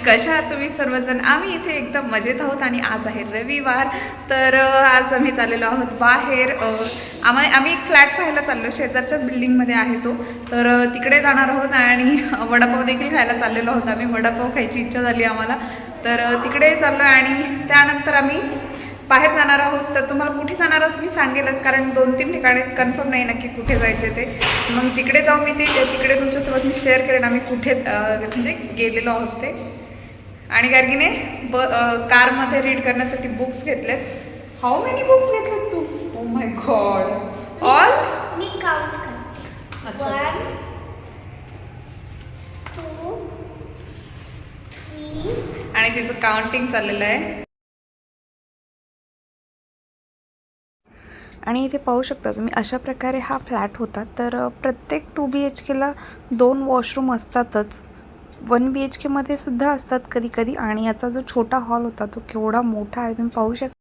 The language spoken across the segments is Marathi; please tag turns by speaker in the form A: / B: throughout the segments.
A: कशा आहात तुम्ही सर्वजण? आम्ही इथे एकदम मजेत आहोत आणि आज आहे रविवार. तर आज आम्ही चाललेलो आहोत बाहेर. आम्ही एक फ्लॅट पाहायला चाललो, शेजारच्याच बिल्डिंगमध्ये आहे तो. तर तिकडे जाणार आहोत आणि वडापाव देखील खायला चाललेलो आहोत. आम्ही वडापाव खायची इच्छा झाली आम्हाला, तर तिकडे चाललो आणि त्यानंतर आम्ही बाहेर जाणार आहोत. तर तुम्हाला कुठे जाणार आहोत मी सांगेलच, कारण 2-3 ठिकाणी कन्फर्म नाही नक्की कुठे जायचं ते. मग जिकडे जाऊ मी ते तिकडे तुमच्यासोबत मी शेअर करेन आम्ही कुठे म्हणजे गेलेलो आहोत ते. आणि गार्गीने कारमध्ये रीड करण्यासाठी बुक्स घेतलेत. हाऊ मेनी बुक्स घेतलेत तू? Oh my god, all
B: me count करते. 1 2 3.
A: आणि तिचं काउंटिंग चाललेलं आहे.
C: आणि इथे पाहू शकता तुम्ही, अशा प्रकारे हा फ्लॅट होता. तर प्रत्येक 2 BHKला 2 वॉशरूम असतातच. 1 BHKमध्ये सुद्धा असतात कधी कधी. आणि याचा जो छोटा हॉल होता तो केवढा मोठा आहे तुम्ही पाहू शकता.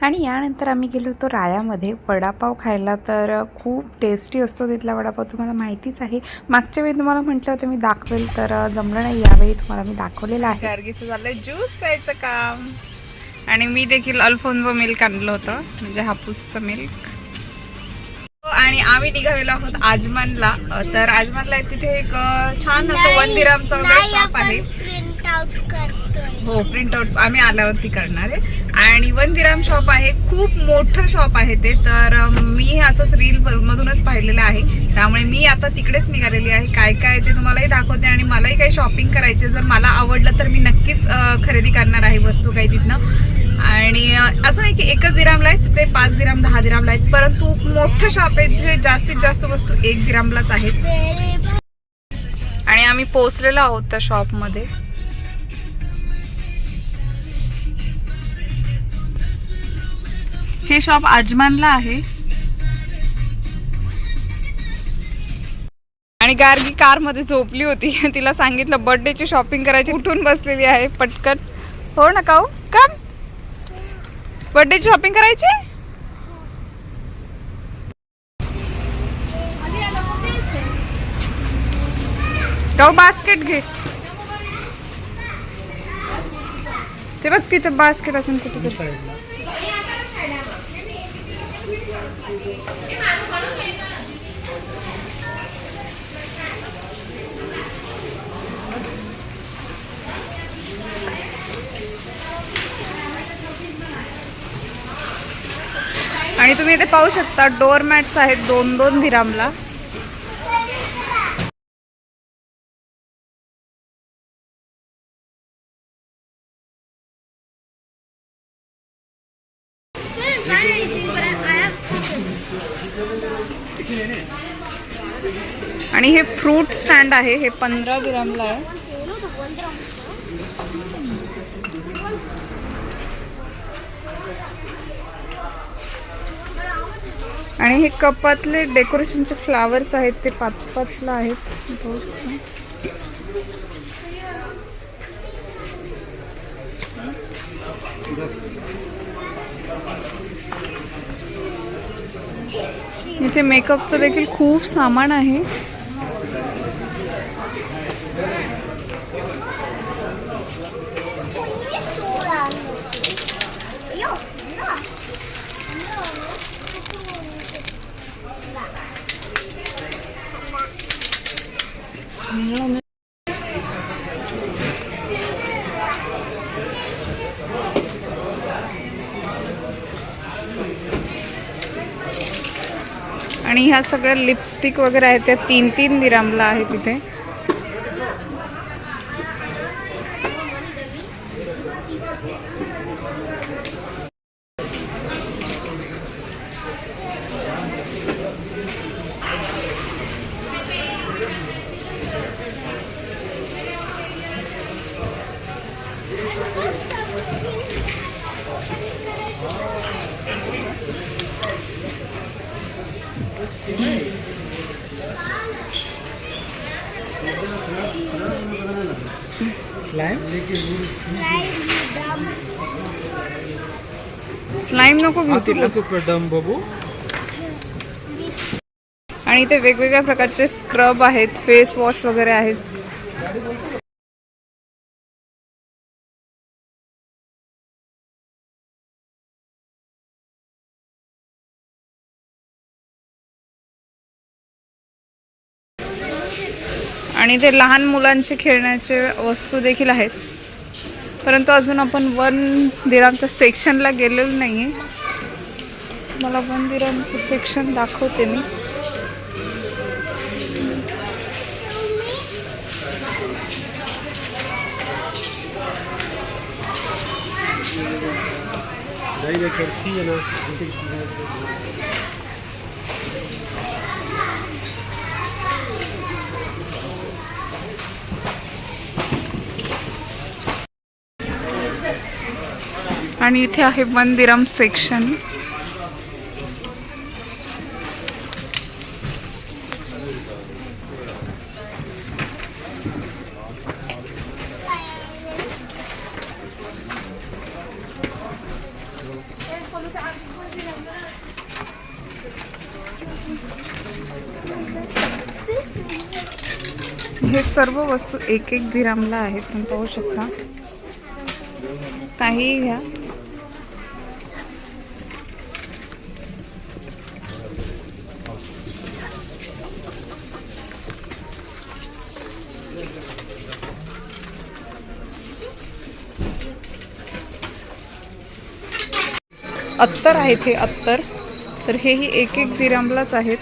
C: आणि यानंतर आम्ही गेलो होतो रायामध्ये वडापाव खायला. तर खूप टेस्टी असतो तिथला वडापाव, तुम्हाला माहितीच आहे. मागच्या वेळी तुम्हाला म्हटलं होतं मी दाखवेल, तर जमलं नाही. यावेळी तुम्हाला मी दाखवलेलं आहे.
A: गार्गीचं झालंय ज्यूस प्यायचं काम. आणि मी देखील अल्फोन्सो मिल्क आणलं होतं, म्हणजे हापूसचं मिल्क. आणि आम्ही निघालेलो आहोत आजमानला. तर आजमानला तिथे एक छान असं 1 दिरहमचा वगैरे शॉप आहे.
B: प्रिंट आउट करतोय.
A: हो, प्रिंट आउट आम्ही आल्यावरती करणार आहे. आणि 1 दिरहम शॉप आहे, खूप मोठं शॉप आहे ते. तर मी हे असंच रील मधूनच पाहिलेलं आहे, त्यामुळे मी आता तिकडेच निघालेली आहे. काय काय ते तुम्हालाही दाखवते आणि मलाही काही शॉपिंग करायचे. जर मला आवडलं तर मी नक्कीच खरेदी करणार आहे वस्तू काही तिथनं. आणि असं नाही की 1 दिरहमला आहे, तिथे 5 दिरहम 10 दिरहमला आहेत, परंतु मोठं शॉप आहे जिथे जास्तीत जास्त वस्तू 1 दिरहमलाच आहेत. आणि आम्ही पोहोचलेलो आहोत त्या शॉपमध्ये. हे शॉप आजमानला आहे. आणि गार्गी कार मध्ये झोपली होती. तिला सांगितलं बर्थडेची शॉपिंग करायची, उठून बसलेली आहे पटकन. हो ना काऊ, कम बर्थडेची शॉपिंग करायची. काऊ बास्केट घे. ते बघ तिथं बास्केट असून कुठे तरी. आणि तुम्ही इथे पाहू शकता डोअरमॅट्स आहेत 2-2 दिरहमला. आणि हे फ्रूट स्टँड आहे, हे 15 दिरहमला आहे. आणि हे कपातले डेकोरेशनचे फ्लावर्स आहेत ते 5-5ला आहेत. इथे मेकअपचं देखील खूप सामान आहे. आणि ह्या सगळ्या लिपस्टिक वगैरे आहेत त्या 3-3 दिरामला आहेत इथे. स्लाइम नको घेऊ तिला. आणि इथे वेगवेगळ्या प्रकारचे स्क्रब आहेत, फेस वॉश वगैरे आहेत. आणि ते लहान मुलांचे खेळण्याचे वस्तू देखील आहेत. परंतु अजून आपण 1 दिरामच्या सेक्शनला गेलेलो नाही आहे. मला 1 दिरामचं सेक्शन दाखवते मी. आणि इथे आहे 1 दिराम सेक्शन. हे सर्व वस्तू 1-1 दिरामला आहेत. तुम्ही पाहू शकता. काहीही घ्या. अत्तर आहेत हे अत्तर. तर हेही 1-1 दिरामलाच आहेत.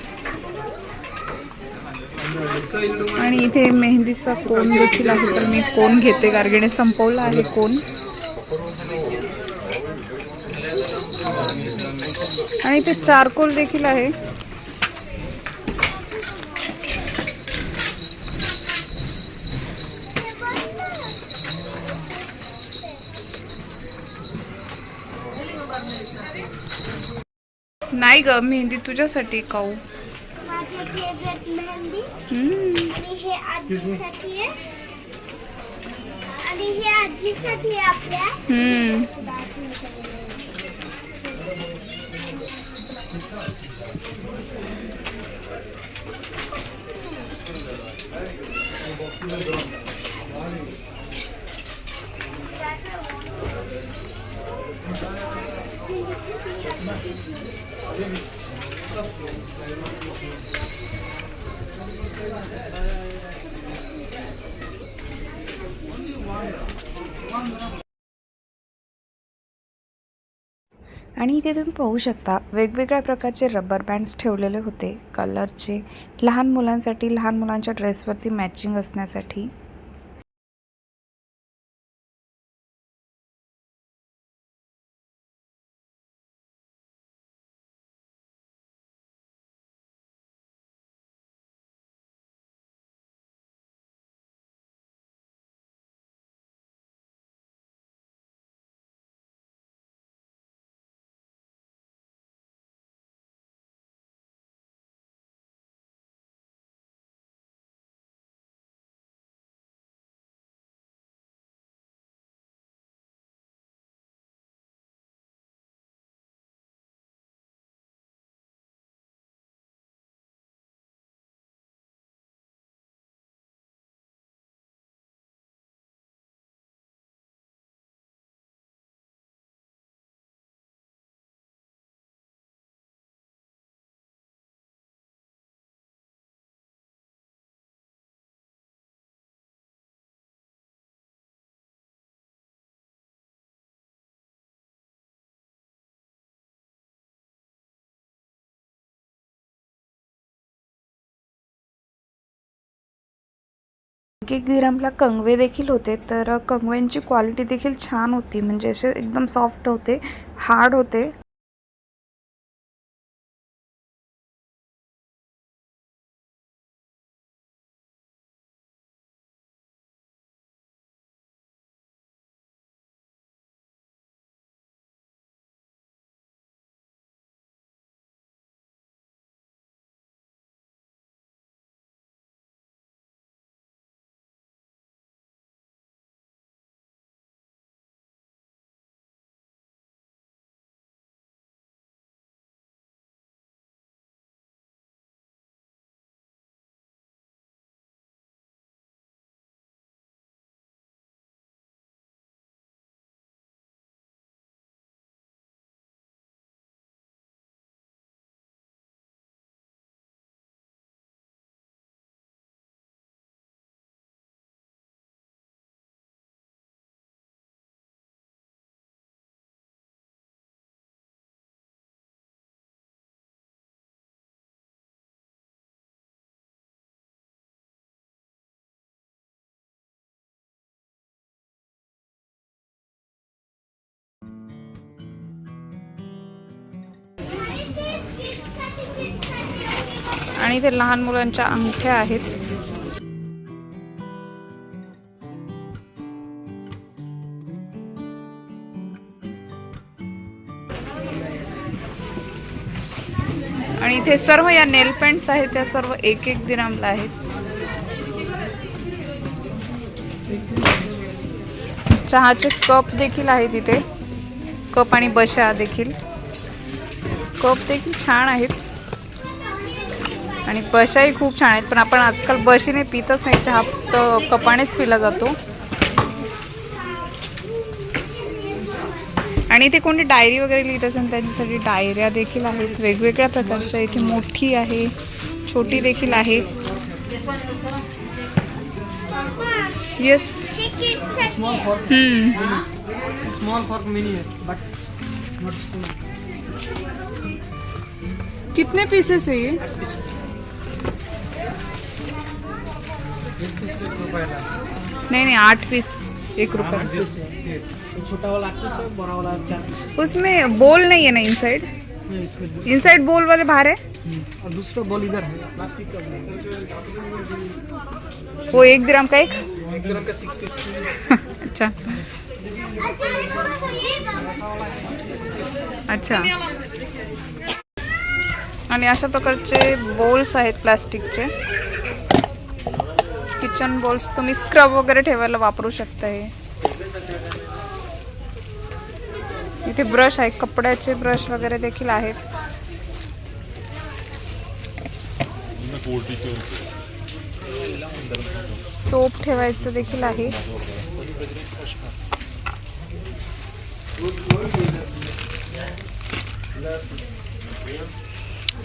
A: आणि इथे मेहंदीचा कोन देखील आहे. तर मी कोन घेते. गार्गीने संपवला आहे कोन. आणि इथे चारकोल देखील आहे. नाही ग मेहंदी तुझ्यासाठी काऊ.
B: माझी फेवरेट मेहंदी. आणि हे आजीसाठी आहे. आणि हे आजीसाठी आहे आपल्या.
C: आणि इथे तुम्ही पाहू शकता वेगवेगळ्या प्रकारचे रबर बँड्स ठेवलेले होते कलरचे, लहान मुलांसाठी, लहान मुलांच्या ड्रेसवरती मॅचिंग असण्यासाठी. एक दिरामला कंगवे देखील होते, तर कंगव्यांची क्वालिटी देखील छान होती, म्हणजे असे एकदम सॉफ्ट होते, हार्ड होते. आणि ते लहान मुलांच्या अंगठ्या आहेत. आणि इथे सर्व या नेल पेंट्स आहेत, त्या सर्व 1-1 दिरामला आहेत. चहाचे कप देखील आहेत इथे, कप आणि बशा देखील. कप देखील छान आहेत आणि बशाही खूप छान आहेत, पण आपण आजकाल बशीने पितच नाही चहा, तर कपानेच पिला जातो. आणि इथे कोणी डायरी वगैरे लिहित असेल त्यांच्यासाठी डायऱ्या देखील आहेत वेगवेगळ्या प्रकारच्या. इथे मोठी आहे, छोटी देखील आहे. येस,
B: हे kids साठी
D: Small
B: आहे.
D: fork. Small fork mini है, but not small.
C: कितने पीसेस है ये? नहीं नहीं 8 पीस 1 रुपये.
D: छोटा वाला 8 पीस है, बड़ा वाला 4 पीस.
C: उसमें बोल नहीं है ना इनसाइड?
D: नहीं, इसमें
C: इनसाइड बोल वाले बाहर है.
D: और दूसरा बॉल इधर है, प्लास्टिक का बॉल.
C: वो 1 दिराम का एक.
D: 1 ग्राम का 6 पीस.
C: अच्छा अच्छा. आणि अशा प्रकारचे बोल्स आहेत प्लास्टिकचे. किचन बोल्स तुम्ही स्क्रब वगैरे ठेवायला वापरू शकता. हे इथे ब्रश आहे, कपड्याचे ब्रश वगैरे देखील आहेत. सोप ठेवायचं देखील आहे.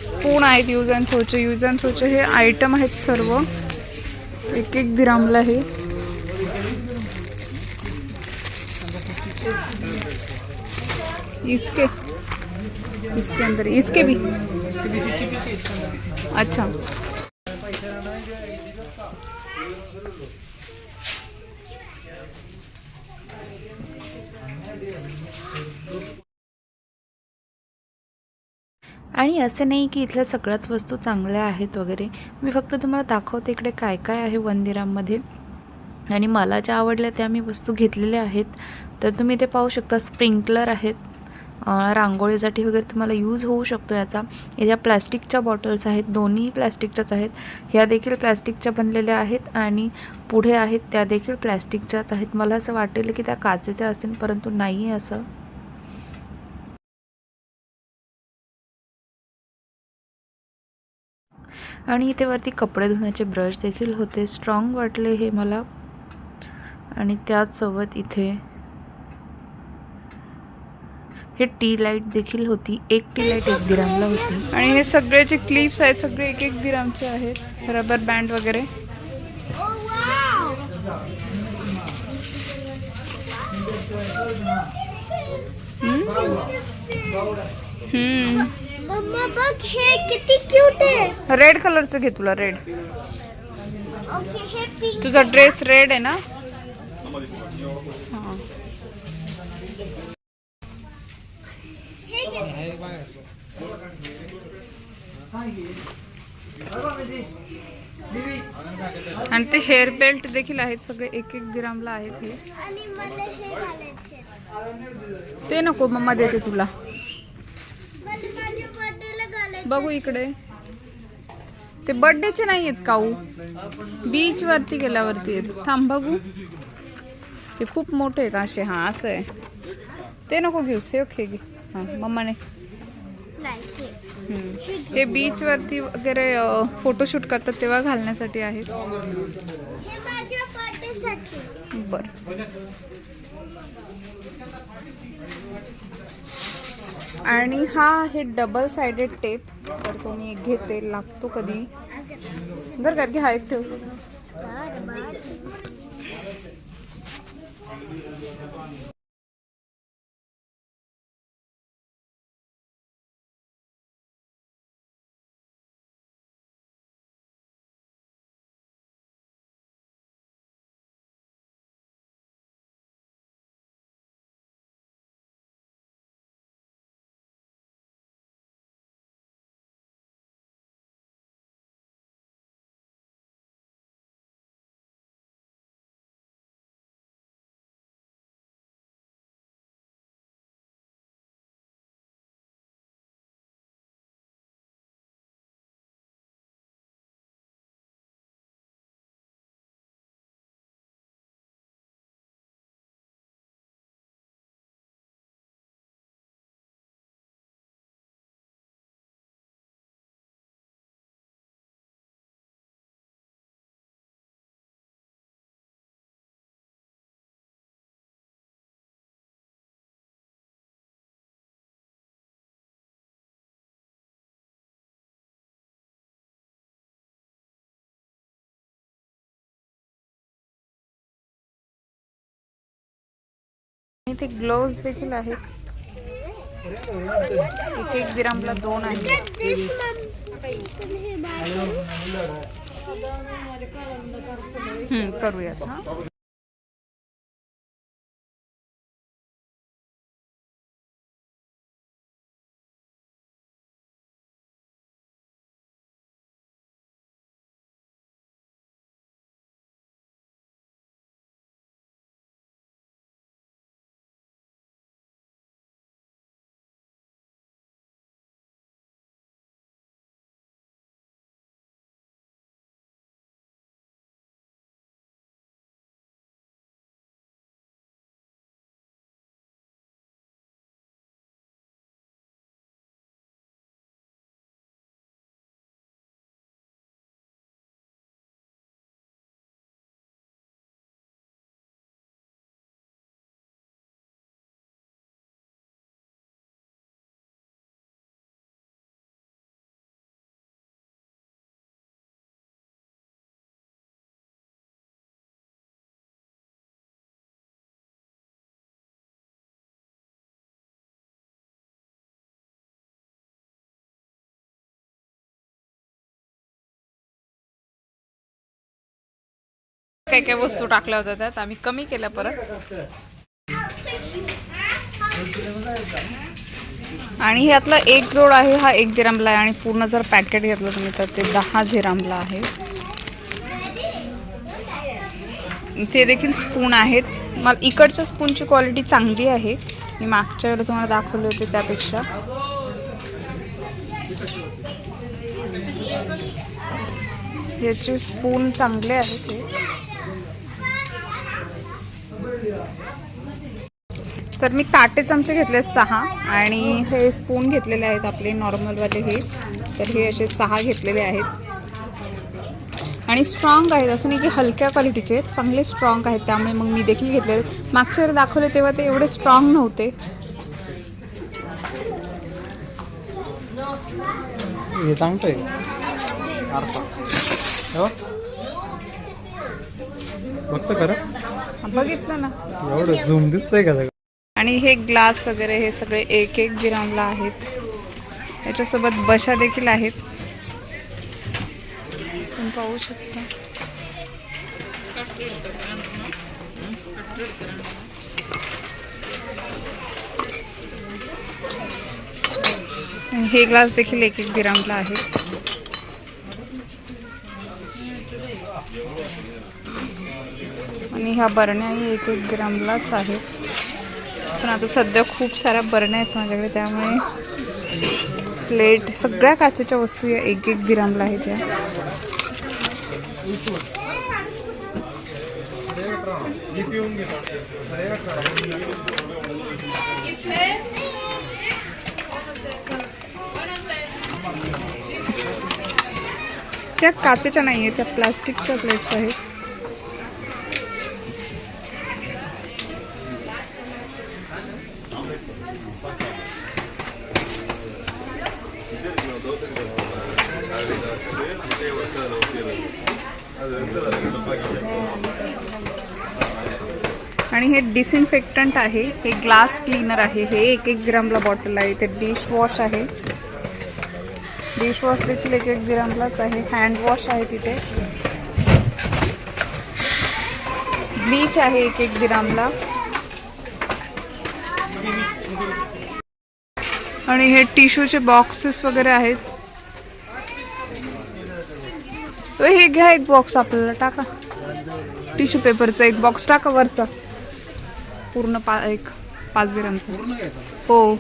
C: स्पून आहेत यूज अँड थ्रोचे. यूज अँड थ्रोचे हे आयटम आहेत सर्व 1-1 दिरामला आहे. इसके अंदर इसके भी
D: 50 पीस है इसके अंदर.
C: अच्छा. आणि असे नाही की इथल्या सगळ्याच वस्तू चांगल्या आहेत वगैरे. मी फक्त तुम्हाला दाखवते इकडे काय काय आहे 1 दिराममध्ये. आणि मला ज्या आवडल्या त्या मी वस्तू घेतलेल्या आहेत. तर तुम्ही इथे पाहू शकता स्प्रिंकलर आहेत, रांगोळीसाठी वगैरे तुम्हाला यूज होऊ शकतो याचा. या प्लॅस्टिकच्या बॉटल्स आहेत, दोन्ही प्लॅस्टिकच्याच आहेत. ह्या देखील प्लॅस्टिकच्या बनलेल्या आहेत आणि पुढे आहेत त्या देखील प्लॅस्टिकच्याच आहेत. मला असं वाटेल की त्या काचेच्या असतील, परंतु नाही आहे असं. आणि इथे वरती कपडे धुण्याचे ब्रश देखील होते. स्ट्रॉंग वाटले हे मला. आणि त्याचसोबत इथे हे टी लाईट देखील होती. 1 टी लाईट 1 दिरामला होती. आणि हे सगळे जे क्लिप्स आहेत सगळे 1-1 दिरामचे आहेत. रबर बँड वगैरे.
B: मम्मा बघ हे किती क्यूट आहे.
C: रेड कलरचं घे तुला. रेड
B: ओके हे पिंक
A: तुझा ड्रेस रेड आहे ना? हां.
B: हे घे.
A: आणि ते हेअर बेल्ट देखील आहेत, सगळे 1-1 दिरामला आहेत हे.
B: आणि मला हे घालायचे.
A: ते नको, मम्मा देते तुला.
B: मला माझ्या बर्थडेला घालायचे.
A: बघू इकडे. ते बर्थडेचे नाही आहेत काऊ, बीच वरती गेल्यावरती आहेत. थांब बघू. ते खूप मोठे आहेत असे. हा असं आहे. ते नको घेऊ, सेव घे. हां मम्माने.
B: नाही हे.
A: हे बीच वरती वगैरे फोटोशूट करतात तेव्हा घालण्यासाठी आहेत.
B: हे माझ्या बर्थडेसाठी.
A: बर. आणि हा आहे डबल साइडेड टेप. तर तो मी एक घेते, लागतो कधी. घर का घे, हा एक ठेव. इथे ग्लोव्स देखील आहेत. 1-1 दिरामला 2 आहेत.
B: This mom. हे बाहेर.
A: करूयात. हा काय काय वस्तू टाकल्या होत्या त्यात आम्ही कमी केल्या परत. आणि ह्यातला एक जोड आहे हा 1 दिरामला आहे आणि पूर्ण जर पॅकेट घेतलं तुम्ही तर ते 10 दिरामला आहे. इथे देखील स्पून आहेत. मला इकडच्या स्पूनची क्वालिटी चांगली आहे. मी मागच्या वेळेला तुम्हाला दाखवले होते त्यापेक्षा. याचे स्पून चांगले आहेत हे. तर मी ताटे चमचे घेतले 6 आणि हे स्पून घेतलेले आहेत आपले नॉर्मलवाले हे. तर हे असे 6 घेतलेले आहेत आणि स्ट्रॉंग आहेत, असं नाही की हलक्या क्वालिटीचे आहेत, चांगले स्ट्रॉंग आहेत. त्यामुळे मग मी देखील घेतले. मागच्या वेळेला दाखवले तेव्हा ते एवढे स्ट्रॉंग नव्हते.
D: हे सांगतोय बघतो खरं,
A: बघितलं ना
D: एवढं झूम दिसतंय का सगळं.
A: आणि हे ग्लास वगैरे हे सगळे 1-1 दिरामला आहेत. याच्यासोबत बशा देखील आहेत, तुम्ही पाहू शकता. हे ग्लास देखील 1-1 दिरामला आहे. आणि ह्या बरण्याही 1-1 ग्रामलाच आहेत. पण आता सध्या खूप साऱ्या बरण्या आहेत माझ्याकडे, त्यामुळे प्लेट सगळ्या काचेच्या वस्तू या 1-1 दिरामला आहेत. या त्या काचेच्या नाही आहेत, त्या प्लास्टिकच्या प्लेट्स आहेत. आणि हे डिसइन्फेक्टंट आहे, हे ग्लास क्लीनर आहे, हे 1-1 ग्रामला बॉटल आहे. ते डिशवॉश आहे, डिशवॉश देखील 1-1 ग्रामलाच आहे. हँडवॉश आहे तिथे. ब्लीच आहे 1-1 ग्रामला. आणि हे टिश्यूचे बॉक्सेस वगैरे आहेत. हे घ्या एक बॉक्स, आपल्याला टाका टिश्यू पेपरचा एक बॉक्स टाका वरचा, पूर्ण 5 ग्रामचा. हो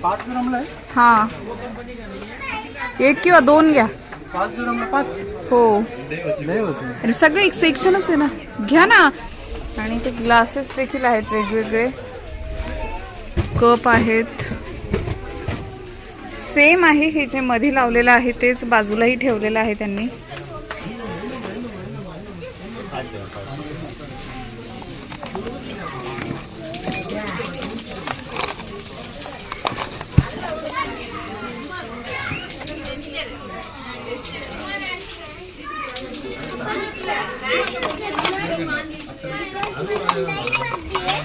D: 5 ग्रामला आहे.
A: हां 1 किंवा 2 घ्या.
D: 5 ग्रामला 5.
A: हो
D: लय होते.
A: अरे सगळे एक सेक्शनच आहे ना, घ्या ना. आणि ते ग्लासेस देखील आहेत वेगवेगळे. कप आहेत, सेम आहे. हे जे मध्ये लावलेलं आहे तेच बाजूलाही ठेवलेलं आहे त्यांनी.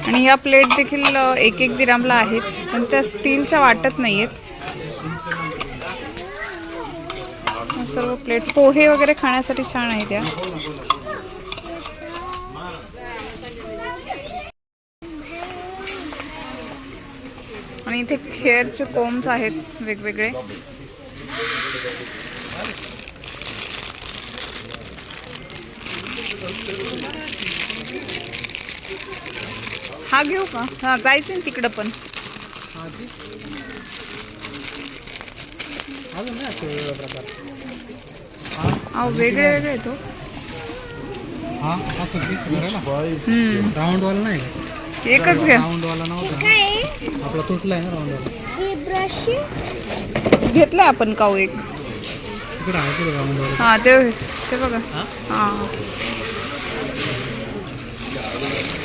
A: आणि या प्लेट देखील 1-1 दिरामला आहेत, पण त्या स्टीलच्या वाटत नाही आहेत. सर्व प्लेट पोहे वगैरे खाण्यासाठी छान आहेत त्या. आणि इथे हेअरचे कोम्स आहेत वेगवेगळे. हा घेऊ का? हा जायचं ना तिकडं पण. वेगळे वेगळे येतो.
D: राऊंड वाला नाही,
A: एकच घ्या.
D: राऊंड वाला नव्हता आपला, तुटलाय ना राऊंड वाला.
B: हे ब्रश
A: घेतलाय आपण काऊ एक.
D: तिकडे आहे ते राऊंड वाला.
A: हा ते बघा. हा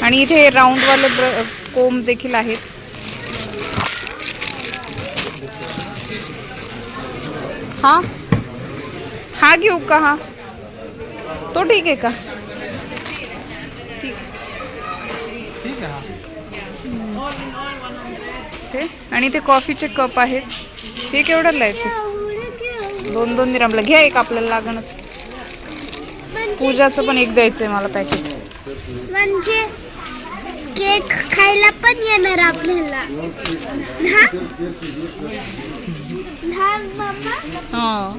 A: आणि इथे राऊंडवाले कोम देखील आहेत. हा घेऊ का? हा तो ठीक आहे का? ठीक
D: आहे.
A: ते आणि ते कॉफीचे कप आहेत. हे केवढ्याला आहेत? ते 2-2 दिरामला. घ्या एक, आपल्याला लागणच. पूजाचं पण एक द्यायचंय मला पॅकेट.
B: म्हणजे केक खायला पण येणार आपल्याला.
A: हां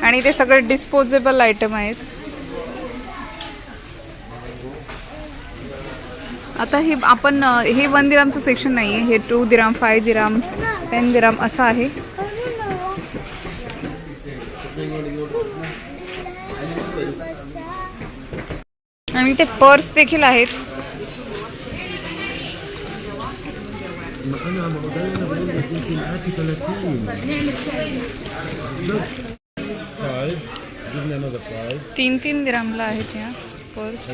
A: आणि ते सगळे डिस्पोजेबल आयटम आहेत. आता हे आपण हे 1 दिरामचं सेक्शन नाही आहे, हे 2 दिराम, 5 दिराम, 10 दिराम असं आहे. आणि ते पर्स देखील आहेत. तीन 3 दिरामला आहेत या पर्स.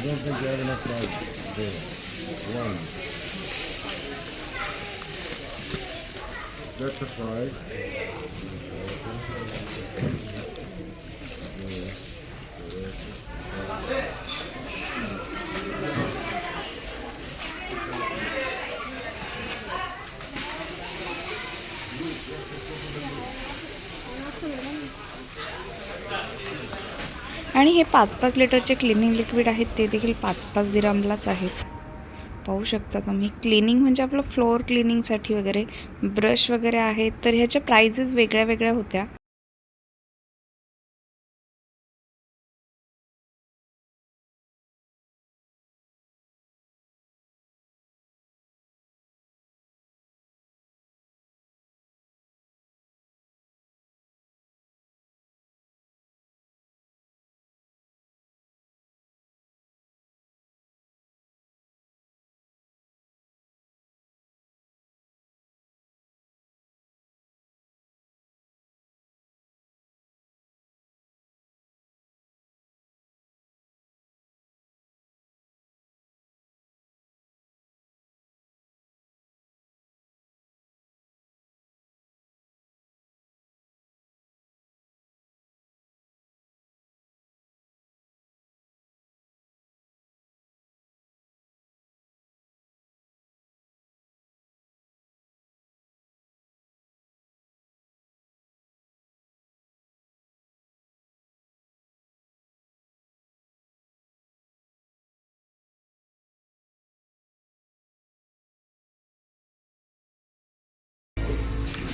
E: That's a five.
C: आणि हे 5-5 लिटरचे क्लिनिंग लिक्विड आहेत ते देखील 5-5 दिरामलाच आहेत. पाहू शकता तुम्ही. क्लिनिंग म्हणजे आपलं फ्लोअर क्लिनिंगसाठी वगैरे ब्रश वगैरे आहेत. तर ह्याच्या प्राइजेस वेगळ्या वेगळ्या होत्या.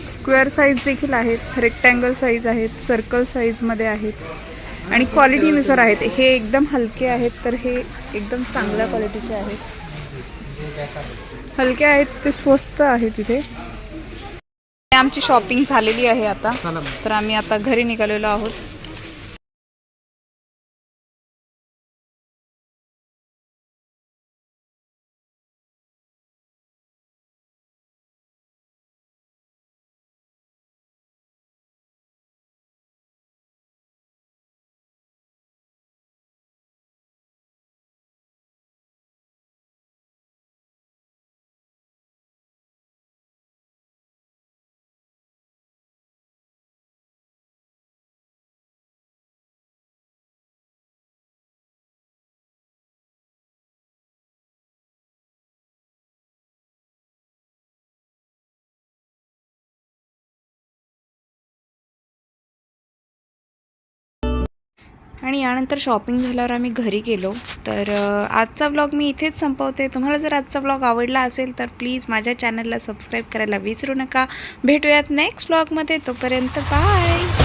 A: स्क्वेअर साईज देखील आहेत, रेक्टँगल साईज आहेत, सर्कल साईजमध्ये आहेत आणि क्वालिटीनुसार आहेत. हे एकदम हलके आहेत तर हे एकदम चांगल्या क्वालिटीचे आहेत. हलके आहेत ते स्वस्त आहेत इथे. आमची शॉपिंग झालेली आहे आता, तर आम्ही आता घरी निघालेलो आहोत.
C: आणि यानंतर शॉपिंग झाल्यावर आम्ही घरी गेलो. तर आजचा व्लॉग मी इथेच संपवते. तुम्हाला जर आजचा व्लॉग आवडला असेल तर प्लीज माझ्या चॅनलला सबस्क्राईब करायला विसरू नका. भेटूयात नेक्स्ट व्लॉगमध्ये. तोपर्यंत बाय.